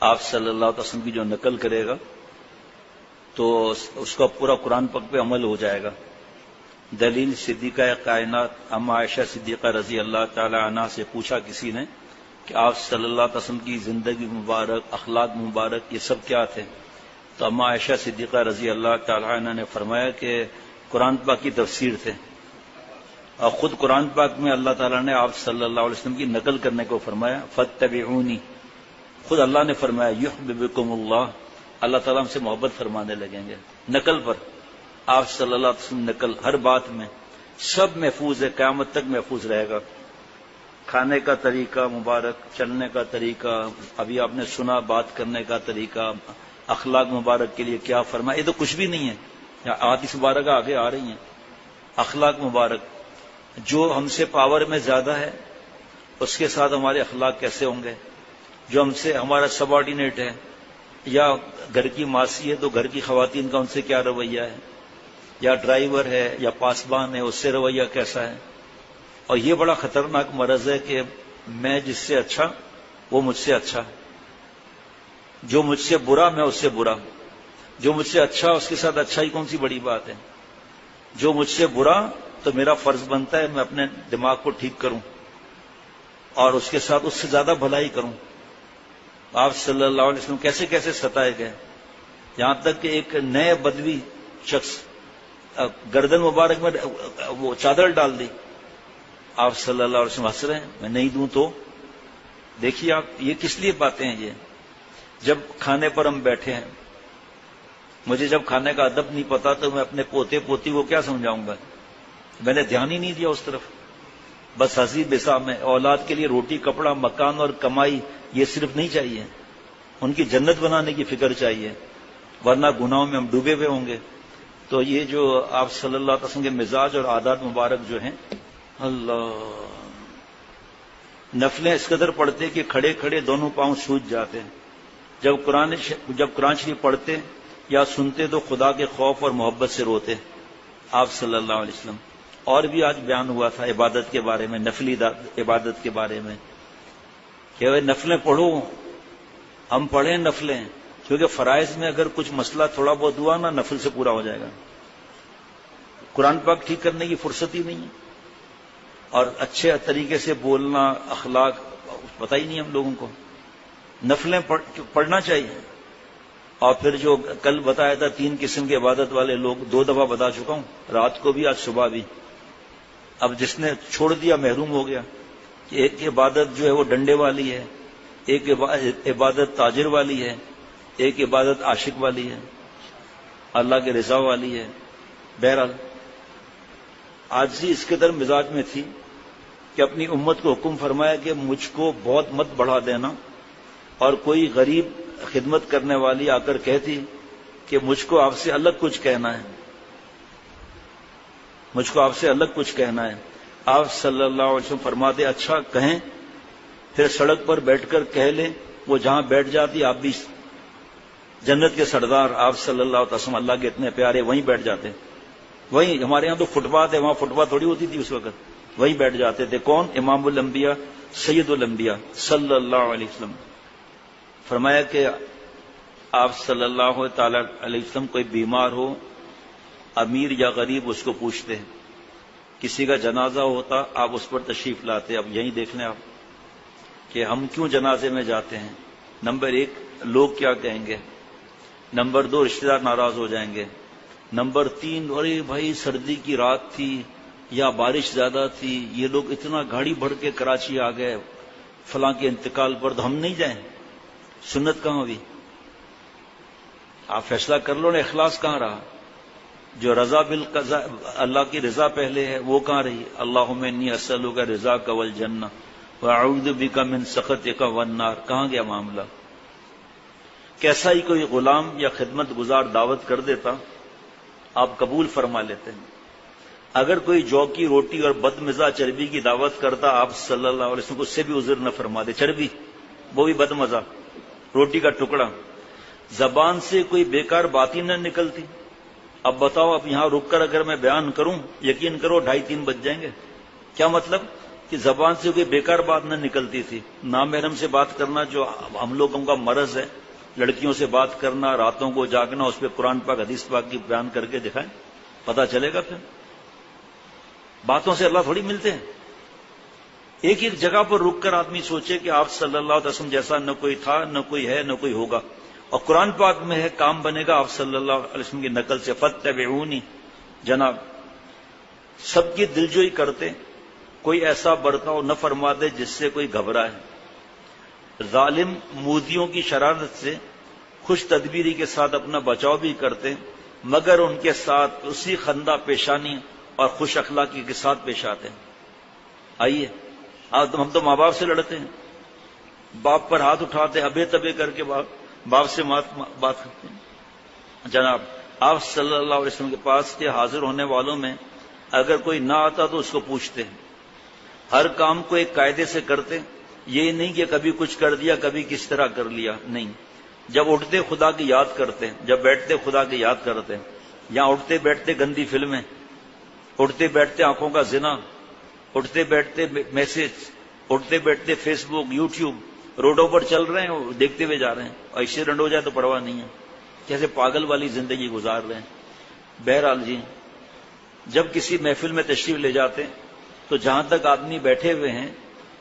آپ صلی اللہ علیہ وسلم کی جو نقل کرے گا تو اس کا پورا قرآن پاک پہ عمل ہو جائے گا۔ دلیل صدیقہ کائنات اما عائشہ صدیقہ رضی اللہ تعالی عنہا سے پوچھا کسی نے کہ آپ صلی اللہ علیہ وسلم کی زندگی مبارک، اخلاق مبارک، یہ سب کیا تھے؟ تو اما عائشہ صدیقہ رضی اللہ تعالی عنہا نے فرمایا کہ قرآن پاک کی تفسیر تھے، اور خود قرآن پاک میں اللہ تعالیٰ نے آپ صلی اللہ علیہ وسلم کی نقل کرنے کو فرمایا، فاتبعونی، خود اللہ نے فرمایا یحببکم اللہ، اللہ تعالیٰ ہم سے محبت فرمانے لگیں گے۔ نقل پر آپ صلی اللہ علیہ وسلم نقل ہر بات میں سب محفوظ ہے، قیامت تک محفوظ رہے گا۔ کھانے کا طریقہ مبارک، چلنے کا طریقہ، ابھی آپ نے سنا بات کرنے کا طریقہ، اخلاق مبارک کے لیے کیا فرمایا، یہ تو کچھ بھی نہیں ہے، حدیث مبارکہ آگے آ رہی ہیں۔ اخلاق مبارک، جو ہم سے پاور میں زیادہ ہے اس کے ساتھ ہمارے اخلاق کیسے ہوں گے، جو ہم سے ہمارا سب آرڈینیٹ ہے یا گھر کی ماسی ہے تو گھر کی خواتین کا ان سے کیا رویہ ہے، یا ڈرائیور ہے یا پاسبان ہے اس سے رویہ کیسا ہے۔ اور یہ بڑا خطرناک مرض ہے کہ میں جس سے اچھا وہ مجھ سے اچھا، جو مجھ سے برا میں اس سے برا، جو مجھ سے اچھا اس کے ساتھ اچھائی کون سی بڑی بات ہے، جو مجھ سے برا تو میرا فرض بنتا ہے میں اپنے دماغ کو ٹھیک کروں اور اس کے ساتھ اس سے زیادہ بھلائی کروں۔ آپ صلی اللہ علیہ وسلم کیسے کیسے ستائے گئے، یہاں تک کہ ایک نئے بدوی شخص گردن مبارک میں وہ چادر ڈال دی، آپ صلی اللہ علیہ وسلم ہنس رہے ہیں، میں نہیں دوں تو؟ دیکھیے آپ یہ کس لیے باتیں ہیں یہ؟ جب کھانے پر ہم بیٹھے ہیں، مجھے جب کھانے کا ادب نہیں پتا تو میں اپنے پوتے پوتی کو کیا سمجھاؤں گا؟ میں نے دھیان ہی نہیں دیا اس طرف، بس ہنسی بسا میں۔ اولاد کے لیے روٹی کپڑا مکان اور کمائی یہ صرف نہیں چاہیے، ان کی جنت بنانے کی فکر چاہیے، ورنہ گناہوں میں ہم ڈوبے ہوئے ہوں گے۔ تو یہ جو آپ صلی اللہ علیہ وسلم کے مزاج اور عادات مبارک جو ہیں، اللہ، نفلیں اس قدر پڑھتے کہ کھڑے کھڑے دونوں پاؤں سوج جاتے ہیں۔ جب قرآن شریف پڑھتے یا سنتے تو خدا کے خوف اور محبت سے روتے آپ صلی اللہ علیہ وسلم۔ اور بھی آج بیان ہوا تھا عبادت کے بارے میں، نفلی عبادت کے بارے میں، کہ وہ نفلیں پڑھو، ہم پڑھیں نفلیں، کیونکہ فرائض میں اگر کچھ مسئلہ تھوڑا بہت ہوا نا نفل سے پورا ہو جائے گا۔ قرآن پاک ٹھیک کرنے کی فرصت ہی نہیں ہے، اور اچھے طریقے سے بولنا، اخلاق پتہ ہی نہیں ہم لوگوں کو۔ نفلیں پڑھنا چاہیے۔ اور پھر جو کل بتایا تھا 3 قسم کے عبادت والے لوگ، 2 دفعہ بتا چکا ہوں، رات کو بھی آج صبح بھی۔ اب جس نے چھوڑ دیا محروم ہو گیا کہ ایک عبادت جو ہے وہ ڈنڈے والی ہے، ایک عبادت تاجر والی ہے، ایک عبادت عاشق والی ہے، اللہ کے رضا والی ہے۔ بہرحال عاجزی اس قدر مزاج میں تھی کہ اپنی امت کو حکم فرمایا کہ مجھ کو بہت مت بڑھا دینا، اور کوئی غریب خدمت کرنے والی آ کر کہتی کہ مجھ کو آپ سے الگ کچھ کہنا ہے، مجھ کو آپ سے الگ کچھ کہنا ہے، آپ صلی اللہ علیہ وسلم فرماتے اچھا کہیں، پھر سڑک پر بیٹھ کر کہہ لیں، وہ جہاں بیٹھ جاتی آپ بھی جنت کے سردار آپ صلی اللہ علیہ وسلم اللہ کے اتنے پیارے وہیں بیٹھ جاتے۔ وہیں ہمارے ہاں تو فٹ پاتھ ہے، وہاں فٹ پاتھ تھوڑی ہوتی تھی اس وقت، وہیں بیٹھ جاتے تھے۔ کون؟ امام الانبیاء سید الانبیاء صلی اللہ علیہ وسلم۔ فرمایا کہ آپ صلی اللہ تعالی علیہ وسلم کوئی بیمار ہو، امیر یا غریب، اس کو پوچھتے ہیں، کسی کا جنازہ ہوتا آپ اس پر تشریف لاتے۔ اب یہیں دیکھ لیں آپ کہ ہم کیوں جنازے میں جاتے ہیں۔ نمبر 1 لوگ کیا کہیں گے، نمبر 2 رشتہ دار ناراض ہو جائیں گے، نمبر 3 ارے بھائی سردی کی رات تھی یا بارش زیادہ تھی، یہ لوگ اتنا گاڑی بھر کے کراچی آ گئے فلاں کے انتقال پر، تو ہم نہیں جائیں۔ سنت کہاں ہوئی؟ آپ فیصلہ کر لو نا، اخلاص کہاں رہا؟ جو رضا بالقضاء، اللہ کی رضا پہلے ہے، وہ کہاں رہی؟ اللہم انی اسألک رضاک والجنہ واعوذ بک من سخطک والنار، کہاں گیا معاملہ؟ کیسا ہی کوئی غلام یا خدمت گزار دعوت کر دیتا آپ قبول فرما لیتے ہیں۔ اگر کوئی جو کی روٹی اور بد مزہ چربی کی دعوت کرتا آپ صلی اللہ علیہ وسلم کو اس سے بھی عذر نہ فرما دے، چربی وہ بھی بد مزہ، روٹی کا ٹکڑا، زبان سے کوئی بیکار بات ہی نہ نکلتی۔ اب بتاؤ، اب یہاں رک کر اگر میں بیان کروں، یقین کرو 2:30-3 بج جائیں گے۔ کیا مطلب؟ کہ زبان سے کوئی بیکار بات نہ نکلتی تھی. نامحرم سے بات کرنا جو ہم لوگوں کا مرض ہے، لڑکیوں سے بات کرنا، راتوں کو جاگنا، اس پہ قرآن پاک حدیث پاک کی بیان کر کے دکھائیں، پتہ چلے گا. پھر باتوں سے اللہ تھوڑی ملتے ہیں. ایک ایک جگہ پر رک کر آدمی سوچے کہ آپ صلی اللہ علیہ وسلم جیسا نہ کوئی تھا، نہ کوئی ہے، نہ کوئی ہوگا. اور قرآن پاک میں ہے کام بنے گا آپ صلی اللہ علیہ وسلم کی نقل سے. فاتبعونی، جناب سب کی دلجوئی کرتے، کوئی ایسا برتاؤ نہ فرما دے جس سے کوئی گھبرائے. ظالم مودیوں کی شرارت سے خوش تدبیری کے ساتھ اپنا بچاؤ بھی کرتے، مگر ان کے ساتھ اسی خندہ پیشانی اور خوش اخلاقی کے ساتھ پیش آتے ہیں. آئیے ہم تو ماں باپ سے لڑتے ہیں، باپ پر ہاتھ اٹھاتے، ابے تبے کر کے باپ سے بات کرتے ہیں. جناب آپ صلی اللہ علیہ وسلم کے پاس کے حاضر ہونے والوں میں اگر کوئی نہ آتا تو اس کو پوچھتے ہیں. ہر کام کو ایک قاعدے سے کرتے، یہ نہیں کہ کبھی کچھ کر دیا کبھی کس طرح کر لیا، نہیں. جب اٹھتے خدا کی یاد کرتے، جب بیٹھتے خدا کی یاد کرتے. یہاں اٹھتے بیٹھتے گندی فلمیں، اٹھتے بیٹھتے آنکھوں کا زنا، اٹھتے بیٹھتے میسج، اٹھتے بیٹھتے فیس بک، یوٹیوب، روڈوں پر چل رہے ہیں دیکھتے ہوئے جا رہے ہیں، اور ایکسیڈنٹ ہو جائے تو پرواہ نہیں ہے، کیسے پاگل والی زندگی گزار رہے ہیں. بہرحال جی، جب کسی محفل میں تشریف لے جاتے تو جہاں تک آدمی بیٹھے ہوئے ہیں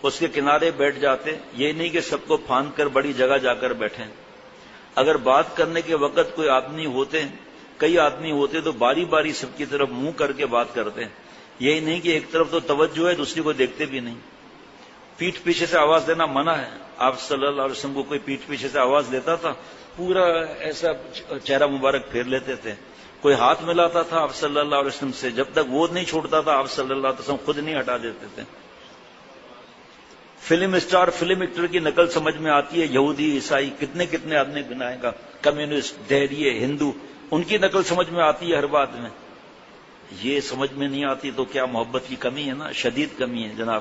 اس کے کنارے بیٹھ جاتے. یہ نہیں کہ سب کو پھاند کر بڑی جگہ جا کر بیٹھیں. اگر بات کرنے کے وقت کوئی آدمی ہوتے، کئی آدمی ہوتے تو باری باری سب کی طرف منہ کر کے بات کرتے. یہی نہیں کہ ایک طرف تو توجہ ہے دوسری کو دیکھتے بھی نہیں. پیٹھ پیچھے سے آواز دینا منع ہے. آپ صلی اللہ علیہ وسلم کو کوئی پیٹھ پیچھے سے آواز دیتا تھا، پورا ایسا چہرہ مبارک پھیر لیتے تھے. کوئی ہاتھ ملاتا تھا آپ صلی اللہ علیہ وسلم سے، جب تک وہ نہیں چھوڑتا تھا آپ صلی اللہ علیہ وسلم خود نہیں ہٹا دیتے تھے. فلم اسٹار، فلم ایکٹر کی نقل سمجھ میں آتی ہے، یہودی، عیسائی، کتنے کتنے آدمی گنائے گا، کمیونسٹ، دہریے، ہندو، ان کی نقل سمجھ میں آتی ہے ہر بات میں. یہ سمجھ میں نہیں آتی تو کیا محبت کی کمی ہے نا، شدید کمی ہے جناب.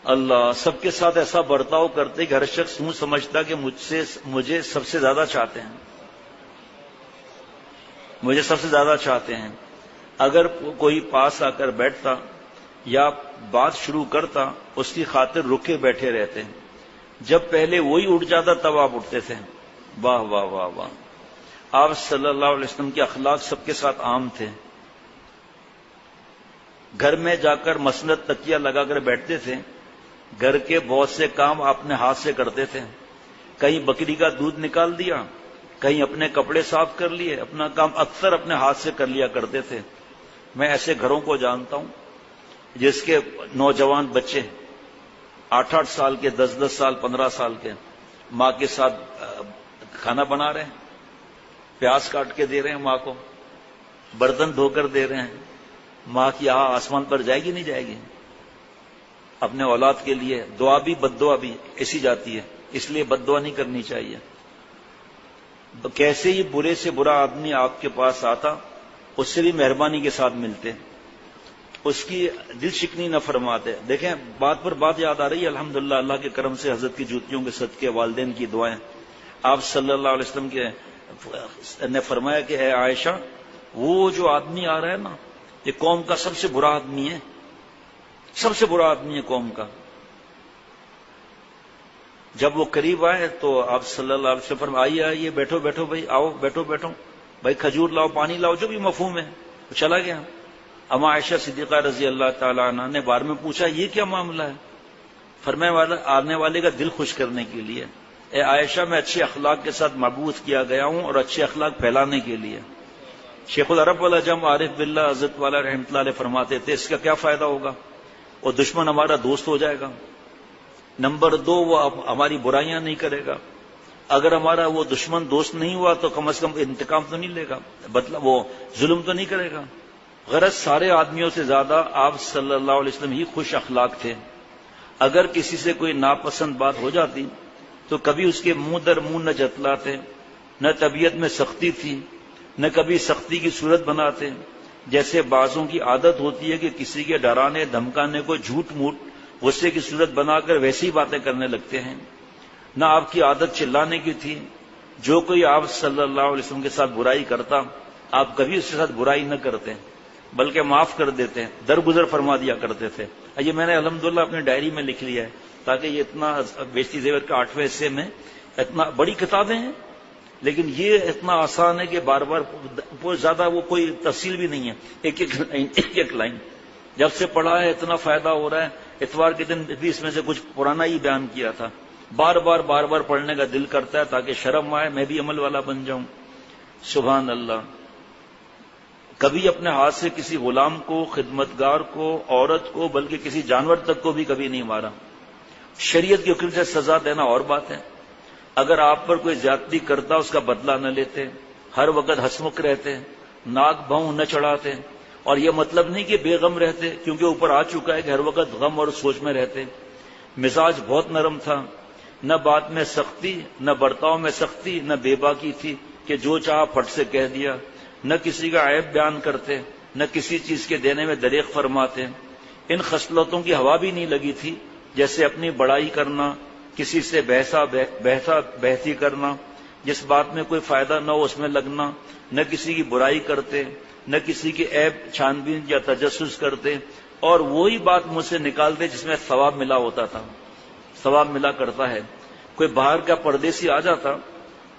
اللہ سب کے ساتھ ایسا برتاؤ کرتے کہ ہر شخص یوں سمجھتا کہ مجھے سب سے زیادہ چاہتے ہیں، مجھے سب سے زیادہ چاہتے ہیں. اگر کوئی پاس آ کر بیٹھتا یا بات شروع کرتا اس کی خاطر رکے بیٹھے رہتے. جب پہلے وہی اٹھ جاتا تب آپ اٹھتے تھے. واہ واہ واہ واہ. آپ صلی اللہ علیہ وسلم کے اخلاق سب کے ساتھ عام تھے. گھر میں جا کر مسند تکیہ لگا کر بیٹھتے تھے. گھر کے بہت سے کام اپنے ہاتھ سے کرتے تھے. کہیں بکری کا دودھ نکال دیا، کہیں اپنے کپڑے صاف کر لیے، اپنا کام اکثر اپنے ہاتھ سے کر لیا کرتے تھے. میں ایسے گھروں کو جانتا ہوں جس کے نوجوان بچے 8-8 سال کے، 10-10 سال، 15 سال کے ماں کے ساتھ کھانا بنا رہے ہیں، پیاز کاٹ کے دے رہے ہیں ماں کو، برتن دھو کر دے رہے ہیں. ماں کی آسمان پر جائے گی نہیں جائے گی؟ اپنے اولاد کے لیے دعا بھی بد دعا بھی ایسی جاتی ہے، اس لیے بد دعا نہیں کرنی چاہیے. کیسے ہی برے سے برا آدمی آپ کے پاس آتا اس سے بھی مہربانی کے ساتھ ملتے، اس کی دل شکنی نہ فرماتے. دیکھیں بات پر بات یاد آ رہی ہے، الحمدللہ اللہ کے کرم سے حضرت کی جوتیوں کے صدقے، والدین کی دعائیں. آپ صلی اللہ علیہ وسلم نے فرمایا کہ اے عائشہ، وہ جو آدمی آ رہا ہے نا یہ قوم کا سب سے برا آدمی ہے، سب سے برا آدمی ہے قوم کا. جب وہ قریب آئے تو آپ صلی اللہ علیہ وسلم فرمایا آئیے بیٹھو بیٹھو بھائی، آؤ بیٹھو بیٹھو بھائی، کھجور لاؤ، پانی لاؤ، جو بھی مفہوم ہے. تو چلا گیا. اما عائشہ صدیقہ رضی اللہ تعالی عنہ نے بار میں پوچھا یہ کیا معاملہ ہے؟ فرمایا آنے والے کا دل خوش کرنے کے لیے. اے عائشہ، میں اچھے اخلاق کے ساتھ مبعوث کیا گیا ہوں اور اچھے اخلاق پھیلانے کے لیے. شیخ العرب والعجم عارف باللہ حضرت والا رحمۃ اللہ علیہ فرماتے تھے اس کا کیا فائدہ ہوگا؟ وہ دشمن ہمارا دوست ہو جائے گا. نمبر 2 وہ ہماری برائیاں نہیں کرے گا. اگر ہمارا وہ دشمن دوست نہیں ہوا تو کم از کم انتقام تو نہیں لے گا، مطلب وہ ظلم تو نہیں کرے گا. غرض سارے آدمیوں سے زیادہ آپ صلی اللہ علیہ وسلم ہی خوش اخلاق تھے. اگر کسی سے کوئی ناپسند بات ہو جاتی تو کبھی اس کے منہ در منہ نہ جتلاتے، نہ طبیعت میں سختی تھی، نہ کبھی سختی کی صورت بناتے. جیسے بعضوں کی عادت ہوتی ہے کہ کسی کے ڈرانے دھمکانے کو جھوٹ موٹ غصے کی صورت بنا کر ویسی باتیں کرنے لگتے ہیں. نہ آپ کی عادت چلانے کی تھی. جو کوئی آپ صلی اللہ علیہ وسلم کے ساتھ برائی کرتا آپ کبھی اس کے ساتھ برائی نہ کرتے بلکہ معاف کر دیتے، درگزر فرما دیا کرتے تھے. یہ میں نے الحمدللہ اپنی ڈائری میں لکھ لیا ہے تاکہ یہ اتنا بیشتی زیور کا 8ویں حصے میں اتنا بڑی کتابیں ہیں، لیکن یہ اتنا آسان ہے کہ بار بار بہت زیادہ وہ کوئی تفصیل بھی نہیں ہے، ایک لائن جب سے پڑھا ہے اتنا فائدہ ہو رہا ہے. اتوار کے دن بھی اس میں سے کچھ پرانا ہی بیان کیا تھا. بار بار پڑھنے کا دل کرتا ہے تاکہ شرم آئے، میں بھی عمل والا بن جاؤں. سبحان اللہ. کبھی اپنے ہاتھ سے کسی غلام کو، خدمتگار کو، عورت کو، بلکہ کسی جانور تک کو بھی کبھی نہیں مارا. شریعت کے حکم سے سزا دینا اور بات ہے. اگر آپ پر کوئی زیادتی کرتا اس کا بدلہ نہ لیتے، ہر وقت ہنسمکھ رہتے، ناک بھاؤں نہ چڑھاتے، اور یہ مطلب نہیں کہ بے غم رہتے، کیونکہ اوپر آ چکا ہے کہ ہر وقت غم اور سوچ میں رہتے. مزاج بہت نرم تھا، نہ بات میں سختی، نہ برتاؤ میں سختی، نہ بے باکی تھی کہ جو چاہا پھٹ سے کہہ دیا. نہ کسی کا عیب بیان کرتے، نہ کسی چیز کے دینے میں دریغ فرماتے. ان خصلتوں کی ہوا بھی نہیں لگی تھی، جیسے اپنی بڑائی کرنا، کسی سے بحثی کرنا، جس بات میں کوئی فائدہ نہ ہو اس میں لگنا. نہ کسی کی برائی کرتے، نہ کسی کے عیب چھانبین یا تجسس کرتے، اور وہی بات مجھ سے نکالتے جس میں ثواب ملا ہوتا تھا، ثواب ملا کرتا ہے. کوئی باہر کا پردیسی آ جاتا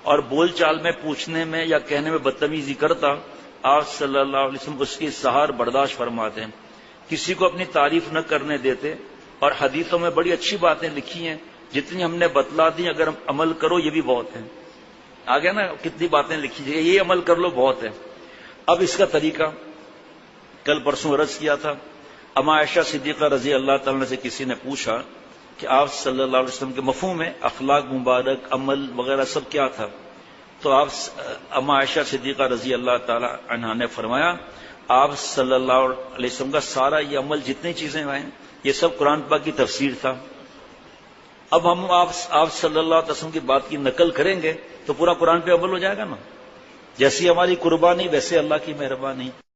اور بول چال میں، پوچھنے میں یا کہنے میں بدتمیزی کرتا، آپ صلی اللہ علیہ وسلم اس کی سہار برداشت فرماتے ہیں. کسی کو اپنی تعریف نہ کرنے دیتے، اور حدیثوں میں بڑی اچھی باتیں لکھی ہیں، جتنی ہم نے بتلا دی اگر عمل کرو یہ بھی بہت ہے. آگے نا کتنی باتیں لکھی جائے، یہ عمل کر لو بہت ہے. اب اس کا طریقہ کل پرسوں عرض کیا تھا. اما عائشہ صدیقہ رضی اللہ تعالیٰ سے کسی نے پوچھا کہ آپ صلی اللہ علیہ وسلم کے مفہوم میں اخلاق مبارک، عمل وغیرہ سب کیا تھا؟ تو آپ اما عائشہ صدیقہ رضی اللہ تعالی عنہا نے فرمایا، آپ صلی اللہ علیہ وسلم کا سارا یہ عمل جتنی چیزیں ہیں یہ سب قرآن پاک کی تفسیر تھا. اب ہم آپ صلی اللہ علیہ وسلم کی بات کی نقل کریں گے تو پورا قرآن پہ عمل ہو جائے گا نا. جیسی ہماری قربانی ویسے اللہ کی مہربانی.